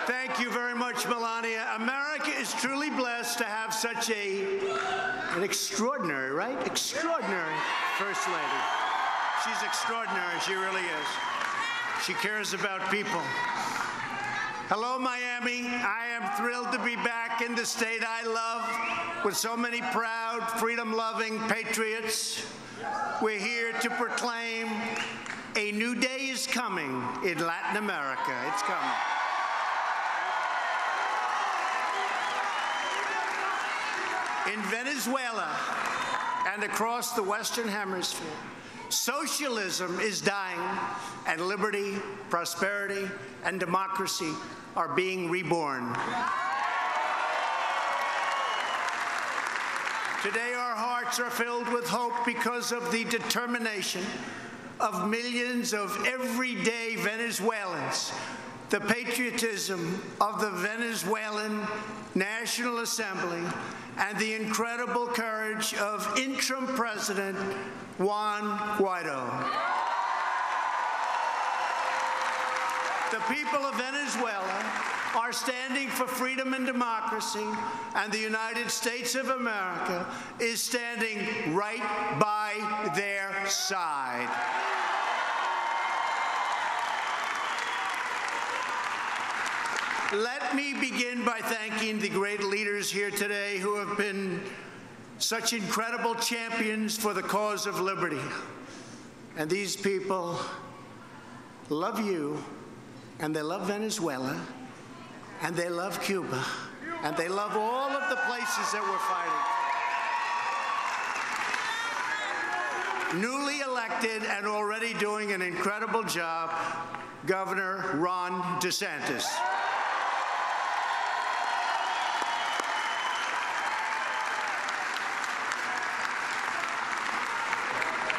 Thank you very much, Melania. America is truly blessed to have such an extraordinary, right? Extraordinary First Lady. She's extraordinary, she really is. She cares about people. Hello, Miami. I am thrilled to be back in the state I love with so many proud, freedom-loving patriots. We're here to proclaim a new day is coming in Latin America. It's coming. In Venezuela and across the Western Hemisphere, socialism is dying, and liberty, prosperity, and democracy are being reborn. Today, our hearts are filled with hope because of the determination of millions of everyday Venezuelans, the patriotism of the Venezuelan National Assembly, and the incredible courage of interim President Juan Guaido. The people of Venezuela are standing for freedom and democracy, and the United States of America is standing right by their side. Let me begin by thanking the great leaders here today who have been such incredible champions for the cause of liberty. And these people love you, and they love Venezuela, and they love Cuba, and they love all of the places that we're fighting. Newly elected and already doing an incredible job, Governor Ron DeSantis.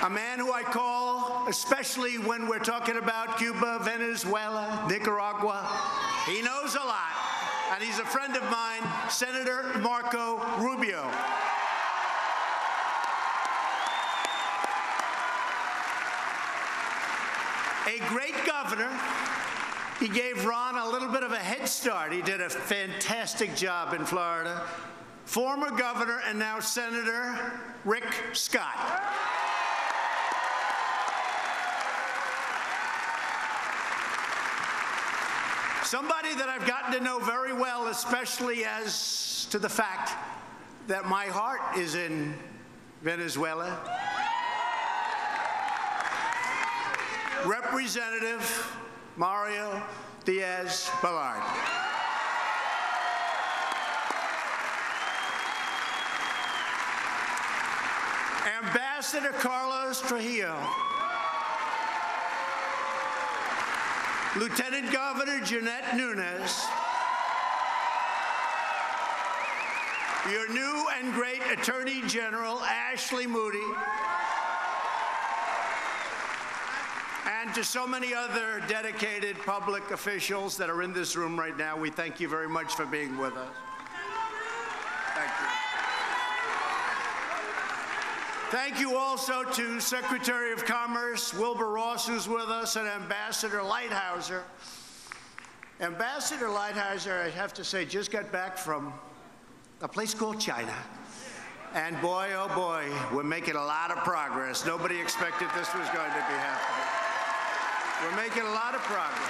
A man who I call, especially when we're talking about Cuba, Venezuela, Nicaragua, he knows a lot, and he's a friend of mine, Senator Marco Rubio. A great governor. He gave Ron a little bit of a head start. He did a fantastic job in Florida. Former governor and now Senator Rick Scott. Somebody that I've gotten to know very well, especially as to the fact that my heart is in Venezuela. Representative Mario Diaz-Balart. Ambassador Carlos Trujillo. Lieutenant Governor Jeanette Nunes, your new and great Attorney General Ashley Moody, and to so many other dedicated public officials that are in this room right now, we thank you very much for being with us. Thank you. Thank you also to Secretary of Commerce Wilbur Ross, who's with us, and Ambassador Lighthizer. Ambassador Lighthizer, I have to say, just got back from a place called China. And boy, oh boy, we're making a lot of progress. Nobody expected this was going to be happening. We're making a lot of progress.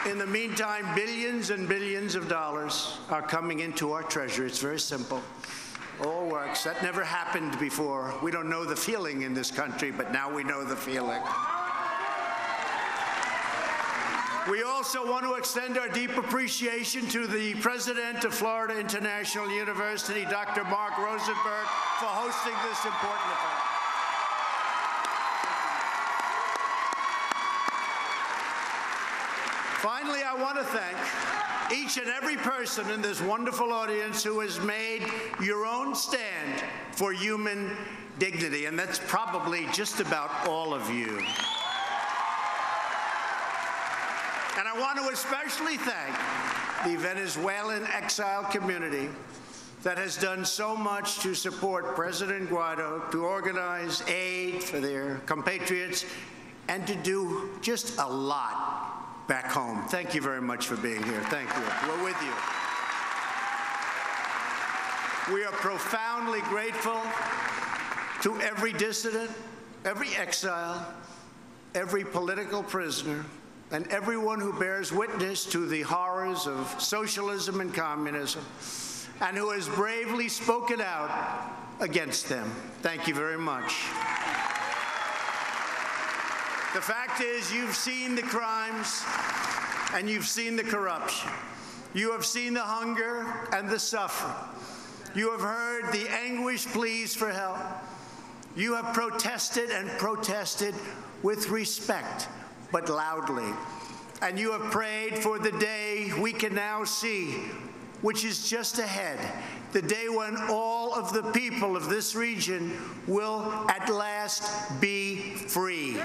In the meantime, billions and billions of dollars are coming into our treasury. It's very simple. All works. That never happened before. We don't know the feeling in this country, but now we know the feeling. We also want to extend our deep appreciation to the President of Florida International University, Dr. Mark Rosenberg, for hosting this important event. Finally, I want to thank each and every person in this wonderful audience who has made your own stand for human dignity, and that's probably just about all of you. And I want to especially thank the Venezuelan exile community that has done so much to support President Guaido, to organize aid for their compatriots, and to do just a lot back home. Thank you very much for being here. Thank you. We're with you. We are profoundly grateful to every dissident, every exile, every political prisoner, and everyone who bears witness to the horrors of socialism and communism, and who has bravely spoken out against them. Thank you very much. The fact is, you've seen the crimes and you've seen the corruption. You have seen the hunger and the suffering. You have heard the anguished pleas for help. You have protested and protested with respect, but loudly. And you have prayed for the day we can now see, which is just ahead, the day when all of the people of this region will at last be free.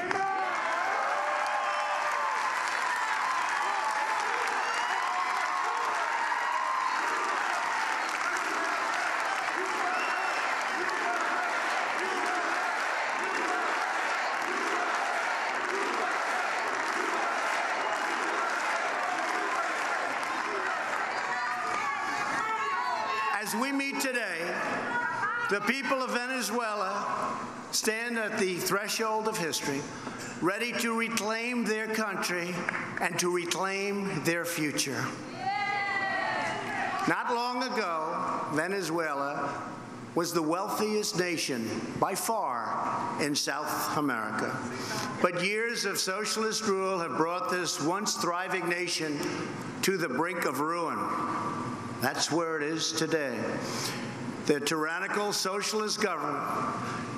As we meet today, the people of Venezuela stand at the threshold of history, ready to reclaim their country and to reclaim their future. Not long ago, Venezuela was the wealthiest nation by far in South America. But years of socialist rule have brought this once thriving nation to the brink of ruin. That's where it is today. The tyrannical socialist government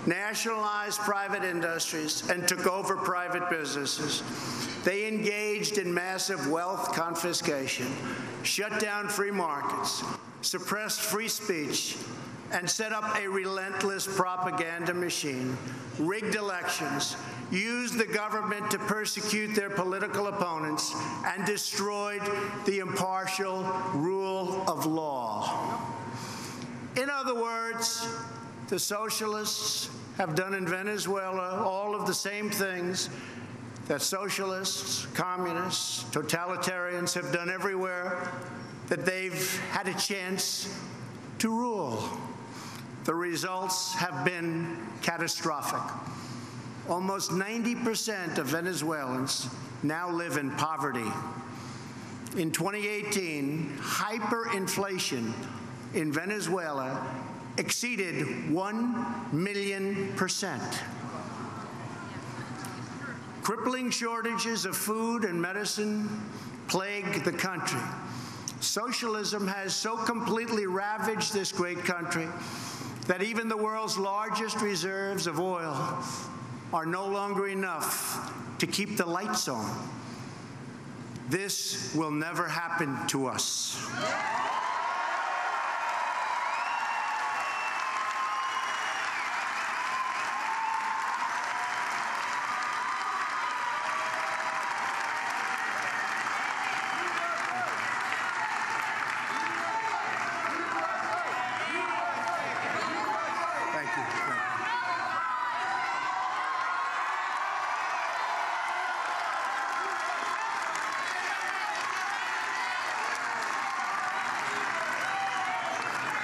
nationalized private industries and took over private businesses. They engaged in massive wealth confiscation, shut down free markets, suppressed free speech, and set up a relentless propaganda machine, rigged elections, used the government to persecute their political opponents, and destroyed the impartial rule of law. In other words, the socialists have done in Venezuela all of the same things that socialists, communists, totalitarians have done everywhere that they've had a chance to rule. The results have been catastrophic. Almost 90% of Venezuelans now live in poverty. In 2018, hyperinflation in Venezuela exceeded 1,000,000%. Crippling shortages of food and medicine plague the country. Socialism has so completely ravaged this great country that even the world's largest reserves of oil are no longer enough to keep the lights on. This will never happen to us.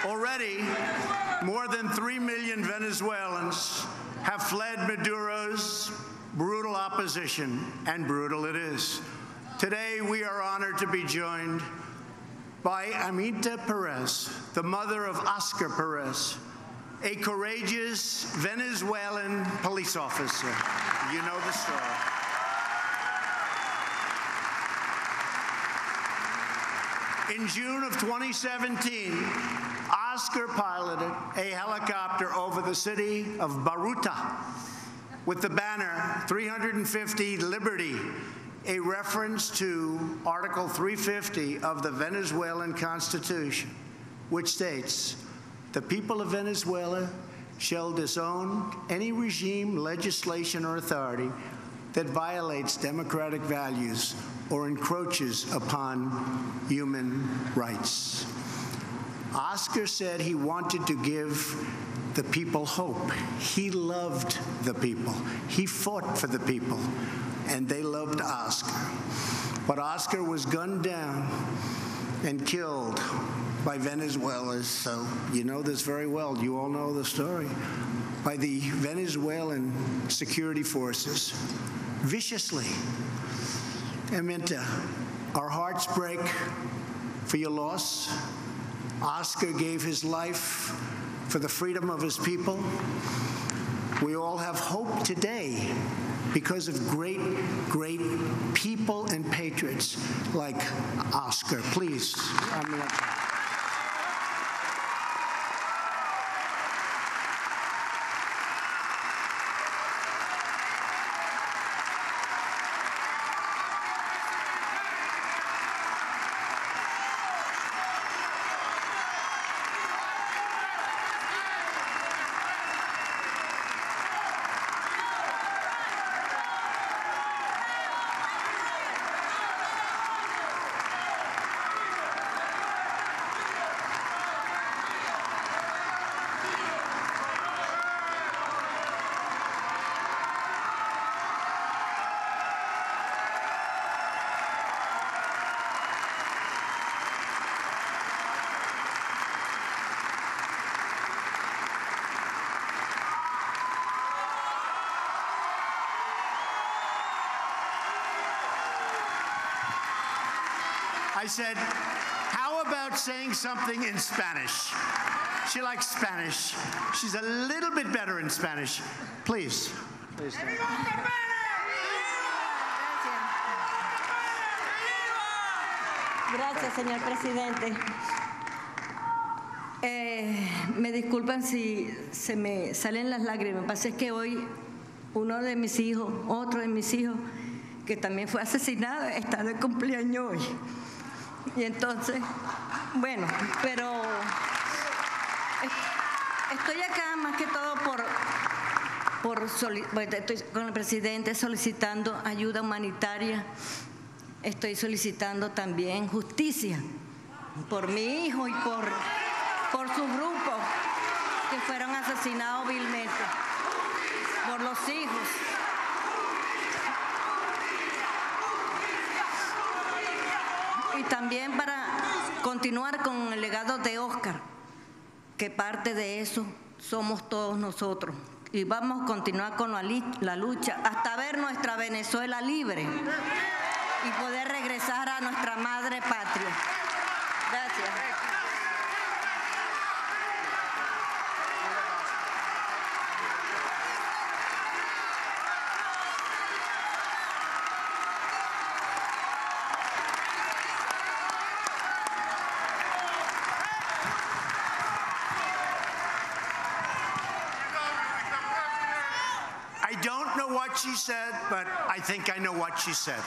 Already, more than 3 million Venezuelans have fled Maduro's brutal opposition, and brutal it is. Today, we are honored to be joined by Amita Perez, the mother of Oscar Perez, a courageous Venezuelan police officer. You know the story. In June of 2017, Oscar piloted a helicopter over the city of Baruta with the banner 350 Liberty, a reference to Article 350 of the Venezuelan Constitution, which states, "The people of Venezuela shall disown any regime, legislation, or authority that violates democratic values or encroaches upon human rights." Oscar said he wanted to give the people hope. He loved the people. He fought for the people, and they loved Oscar. But Oscar was gunned down and killed by Venezuelans, so you know this very well. You all know the story. By the Venezuelan security forces, viciously. Aminta, our hearts break for your loss. Oscar gave his life for the freedom of his people. We all have hope today because of great, great people and patriots like Oscar. Please, I said, how about saying something in Spanish? She likes Spanish. She's a little bit better in Spanish. Please. Please. Gracias, señor presidente. Me disculpan si se me salen las lágrimas. Lo que pasa es que hoy uno de mis hijos, otro de mis hijos, que también fue asesinado, está de cumpleaños hoy. Y entonces, bueno, pero estoy acá más que todo estoy con el presidente solicitando ayuda humanitaria. Estoy solicitando también justicia por mi hijo y por sus grupos que fueron asesinados vilmente, por los hijos. Y también para continuar con el legado de Oscar, que parte de eso somos todos nosotros. Y vamos a continuar con la lucha hasta ver nuestra Venezuela libre y poder regresar a nuestra madre patria. Gracias. I don't know what she said, but I think I know what she said.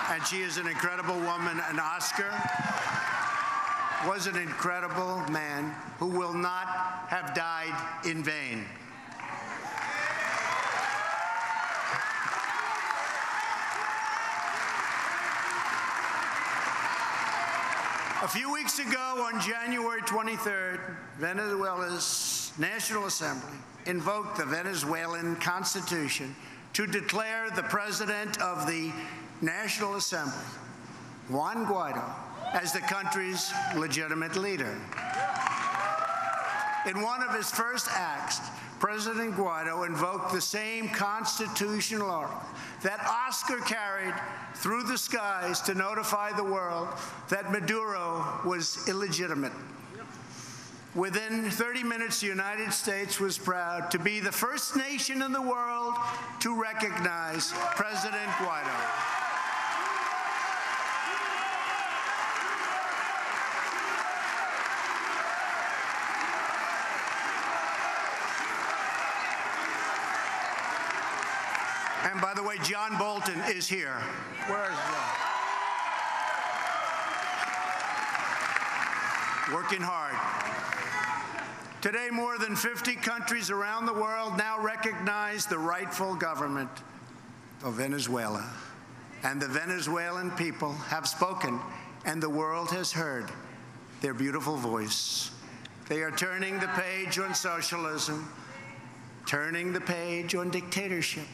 And she is an incredible woman, and Oscar was an incredible man who will not have died in vain. A few weeks ago, on January 23rd, Venezuela's National Assembly invoked the Venezuelan Constitution to declare the President of the National Assembly, Juan Guaido, as the country's legitimate leader. In one of his first acts, President Guaido invoked the same constitutional article that Oscar carried through the skies to notify the world that Maduro was illegitimate. Within 30 minutes, the United States was proud to be the first nation in the world to recognize President Guaido. And by the way, John Bolton is here. Where is John? Working hard. Today, more than 50 countries around the world now recognize the rightful government of Venezuela. And the Venezuelan people have spoken, and the world has heard their beautiful voice. They are turning the page on socialism, turning the page on dictatorship.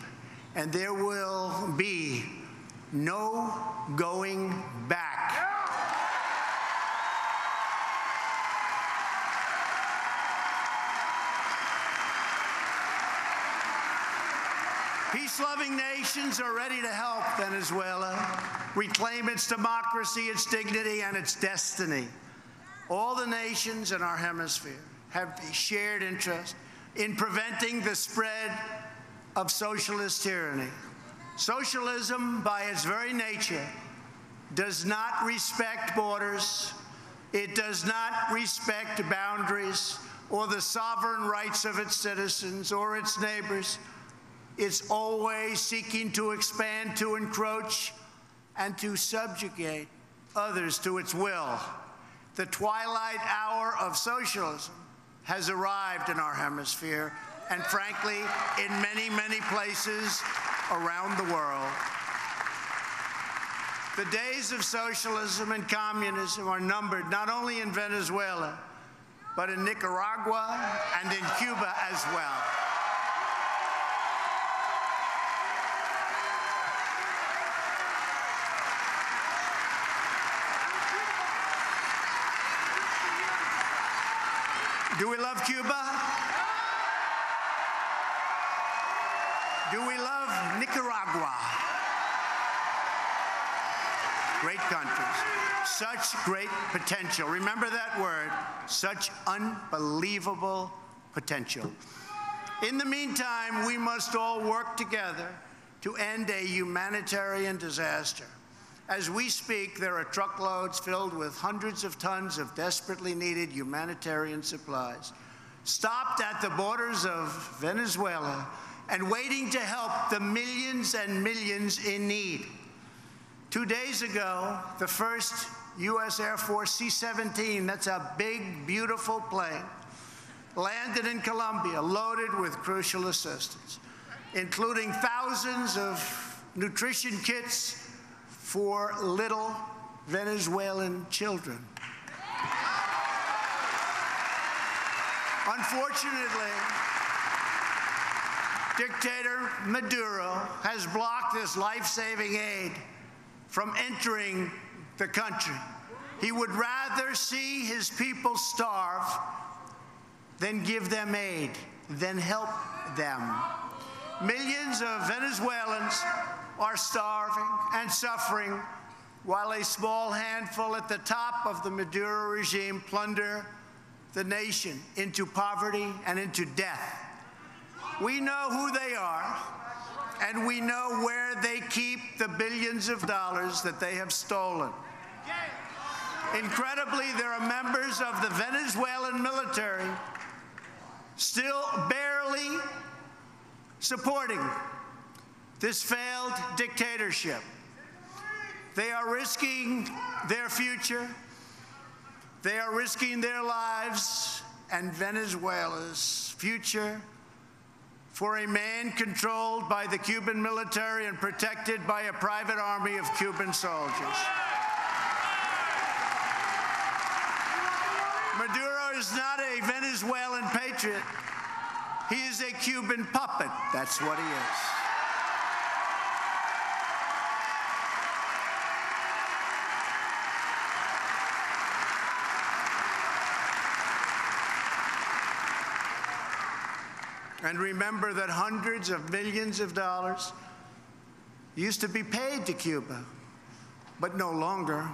And there will be No going back. Peace-loving nations are ready to help Venezuela reclaim its democracy, its dignity, and its destiny. All the nations in our hemisphere have a shared interest in preventing the spread of socialist tyranny. Socialism, by its very nature, does not respect borders. It does not respect boundaries or the sovereign rights of its citizens or its neighbors. It's always seeking to expand, to encroach, and to subjugate others to its will. The twilight hour of socialism has arrived in our hemisphere, and frankly, in many, many places around the world. The days of socialism and communism are numbered not only in Venezuela, but in Nicaragua and in Cuba as well. Do we love Cuba? Do we love Nicaragua? Great countries. Such great potential. Remember that word, such unbelievable potential. In the meantime, we must all work together to end a humanitarian disaster. As we speak, there are truckloads filled with hundreds of tons of desperately needed humanitarian supplies, stopped at the borders of Venezuela and waiting to help the millions and millions in need. 2 days ago, the first U.S. Air Force C-17, that's a big, beautiful plane, landed in Colombia, loaded with crucial assistance, including thousands of nutrition kits for little Venezuelan children. Unfortunately, dictator Maduro has blocked this life-saving aid from entering the country. He would rather see his people starve than give them aid, than help them. Millions of Venezuelans are starving and suffering while a small handful at the top of the Maduro regime plunder the nation into poverty and into death. We know who they are, and we know where they keep the billions of dollars that they have stolen. Incredibly, there are members of the Venezuelan military still barely supporting this failed dictatorship. They are risking their future. They are risking their lives and Venezuela's future for a man controlled by the Cuban military and protected by a private army of Cuban soldiers. Maduro is not a Venezuelan patriot. He is a Cuban puppet. That's what he is. And remember that hundreds of millions of dollars used to be paid to Cuba, but no longer,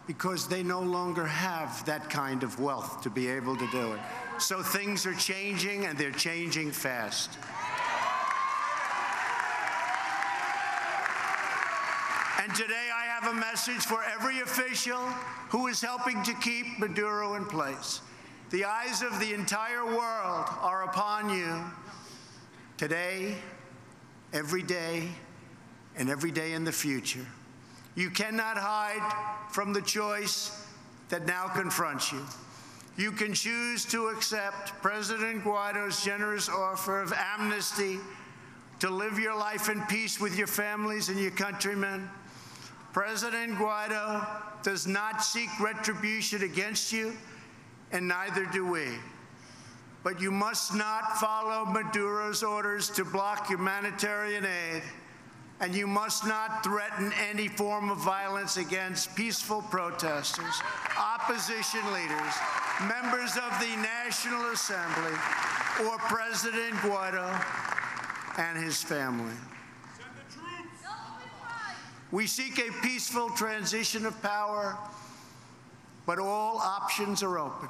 because they no longer have that kind of wealth to be able to do it. So things are changing, and they're changing fast. And today I have a message for every official who is helping to keep Maduro in place. The eyes of the entire world are upon you today, every day, and every day in the future. You cannot hide from the choice that now confronts you. You can choose to accept President Guaido's generous offer of amnesty to live your life in peace with your families and your countrymen. President Guaido does not seek retribution against you, and neither do we. But you must not follow Maduro's orders to block humanitarian aid and you must not threaten any form of violence against peaceful protesters, opposition leaders, members of the National Assembly, or President Guaido and his family. Send the troops. We seek a peaceful transition of power, but all options are open.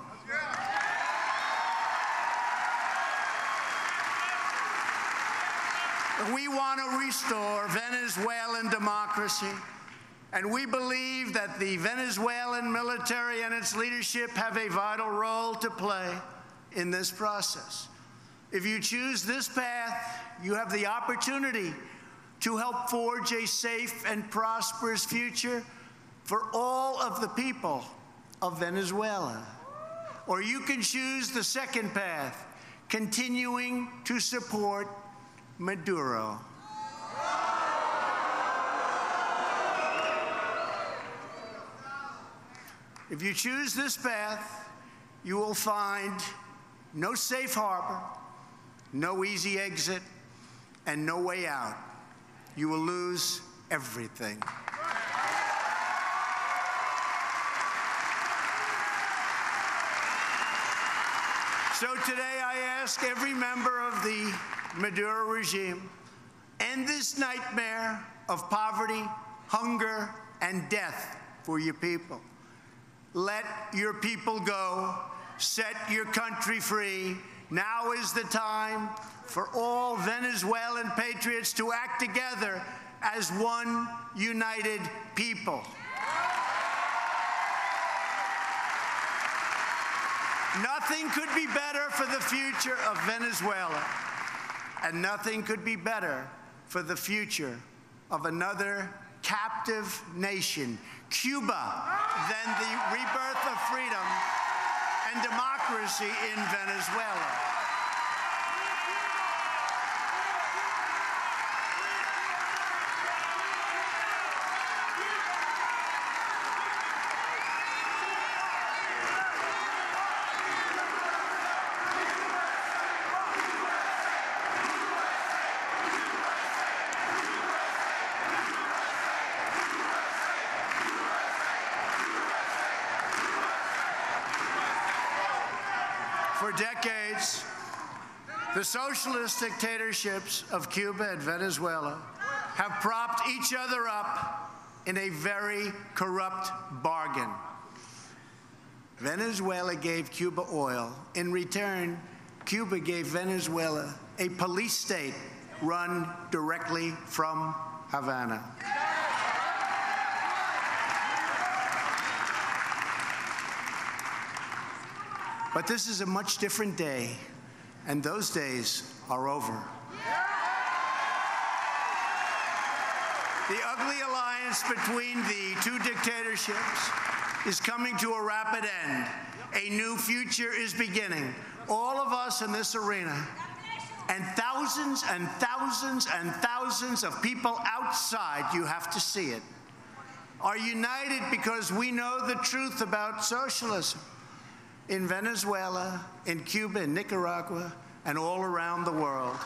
We want to restore Venezuelan democracy, and we believe that the Venezuelan military and its leadership have a vital role to play in this process. If you choose this path, you have the opportunity to help forge a safe and prosperous future for all of the people of Venezuela. Or you can choose the second path, continuing to support Maduro. If you choose this path, you will find no safe harbor, no easy exit, and no way out. You will lose everything. So today I ask every member of the Maduro regime, end this nightmare of poverty, hunger, and death for your people. Let your people go. Set your country free. Now is the time for all Venezuelan patriots to act together as one united people. Nothing could be better for the future of Venezuela, and nothing could be better for the future of another captive nation, Cuba, than the rebirth of freedom and democracy in Venezuela. For decades, the socialist dictatorships of Cuba and Venezuela have propped each other up in a very corrupt bargain. Venezuela gave Cuba oil. In return, Cuba gave Venezuela a police state run directly from Havana. But this is a much different day, and those days are over. The ugly alliance between the two dictatorships is coming to a rapid end. A new future is beginning. All of us in this arena, and thousands and thousands and thousands of people outside, you have to see it, are united because we know the truth about socialism. In Venezuela, in Cuba, in Nicaragua, and all around the world.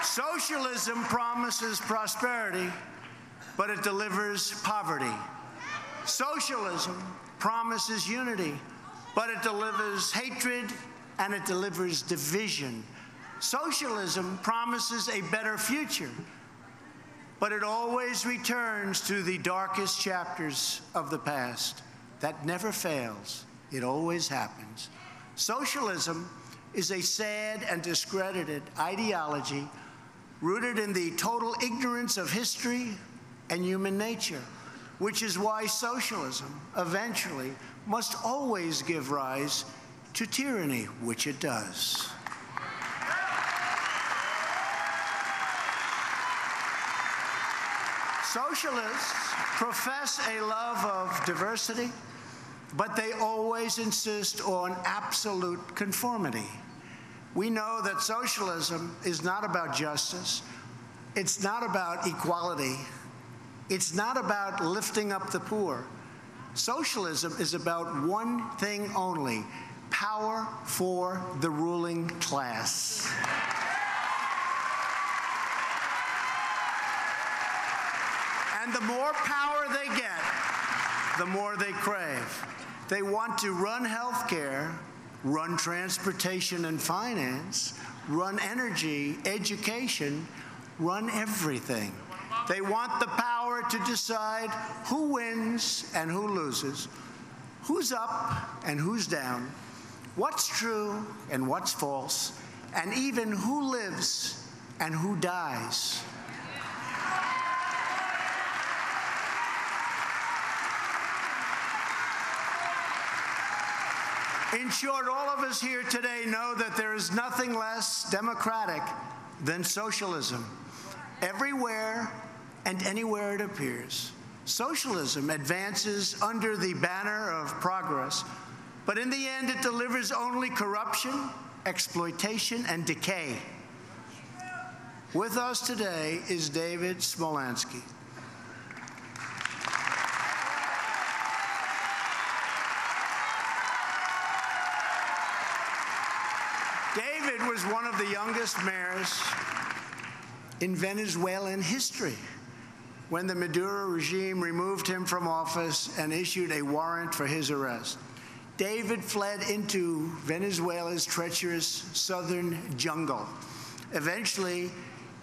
Socialism promises prosperity, but it delivers poverty. Socialism promises unity, but it delivers hatred and it delivers division. Socialism promises a better future, but it always returns to the darkest chapters of the past. That never fails. It always happens. Socialism is a sad and discredited ideology rooted in the total ignorance of history and human nature, which is why socialism eventually must always give rise to tyranny, which it does. Socialists profess a love of diversity, but they always insist on absolute conformity. We know that socialism is not about justice. It's not about equality. It's not about lifting up the poor. Socialism is about one thing only: power for the ruling class. And the more power they get, the more they crave. They want to run healthcare, run transportation and finance, run energy, education, run everything. They want the power to decide who wins and who loses, who's up and who's down, what's true and what's false, and even who lives and who dies. In short, all of us here today know that there is nothing less democratic than socialism. Everywhere and anywhere it appears, socialism advances under the banner of progress, but in the end it delivers only corruption, exploitation, and decay. With us today is David Smolansky. David was one of the youngest mayors in Venezuelan history when the Maduro regime removed him from office and issued a warrant for his arrest. David fled into Venezuela's treacherous southern jungle. Eventually,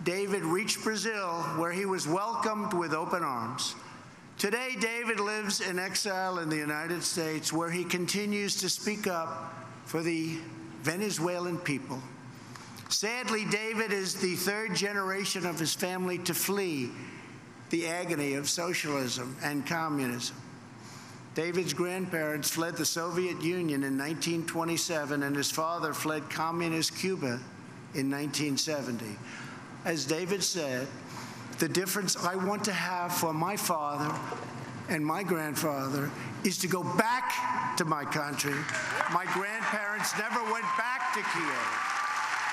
David reached Brazil, where he was welcomed with open arms. Today, David lives in exile in the United States, where he continues to speak up for the Venezuelan people. Sadly, David is the third generation of his family to flee the agony of socialism and communism. David's grandparents fled the Soviet Union in 1927, and his father fled communist Cuba in 1970. As David said, the difference I want to have for my father and my grandfather is to go back to my country. My grandparents never went back to Kiev.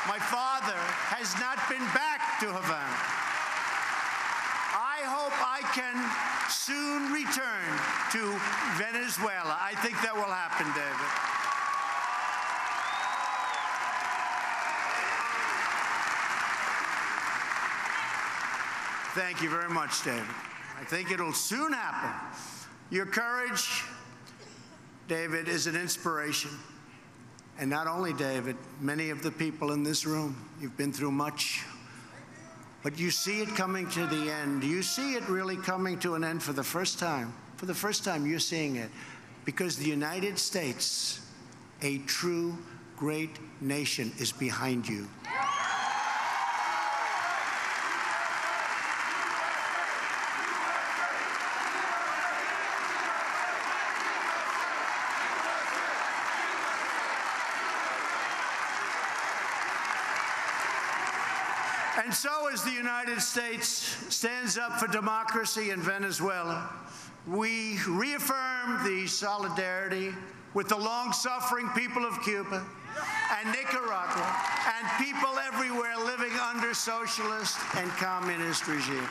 My father has not been back to Havana. I hope I can soon return to Venezuela. I think that will happen, David. Thank you very much, David. I think it'll soon happen. Your courage, David, is an inspiration. And not only David, many of the people in this room, you've been through much, but you see it coming to the end. You see it really coming to an end for the first time. For the first time, you're seeing it. Because the United States, a true great nation, is behind you. And so as the United States stands up for democracy in Venezuela, we reaffirm the solidarity with the long-suffering people of Cuba and Nicaragua and people everywhere living under socialist and communist regimes.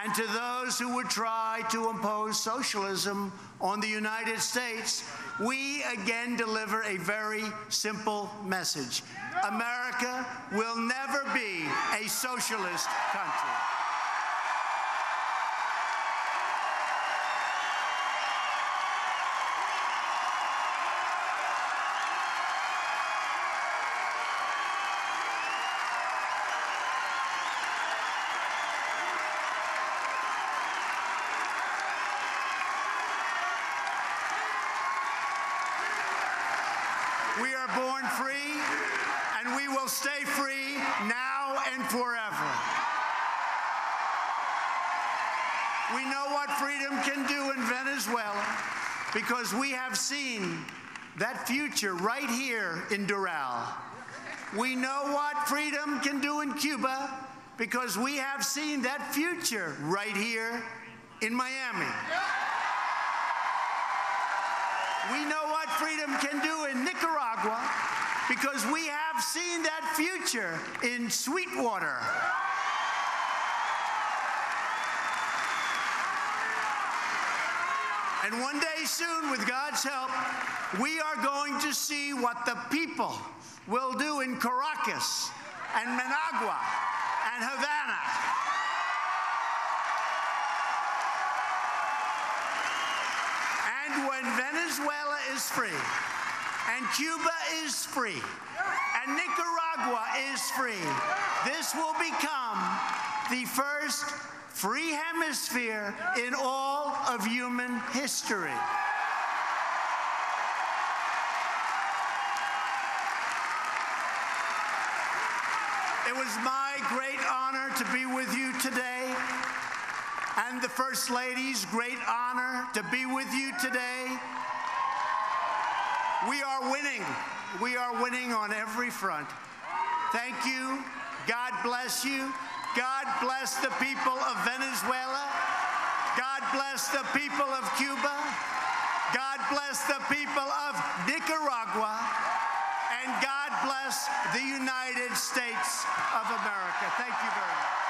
And to those who would try to impose socialism on the United States, we again deliver a very simple message. America will never be a socialist country. We are born free, and we will stay free now and forever. We know what freedom can do in Venezuela because we have seen that future right here in Doral. We know what freedom can do in Cuba because we have seen that future right here in Miami. We know what freedom can do in Nicaragua because we have seen that future in Sweetwater. And one day soon, with God's help, we are going to see what the people will do in Caracas and Managua and Havana. And when Venezuela is free, and Cuba is free, and Nicaragua is free, this will become the first free hemisphere in all of human history. It was my great honor to be with you today, and the First Lady's great honor to be with you today. We are winning. We are winning on every front. Thank you. God bless you. God bless the people of Venezuela. God bless the people of Cuba. God bless the people of Nicaragua. And God bless the United States of America. Thank you very much.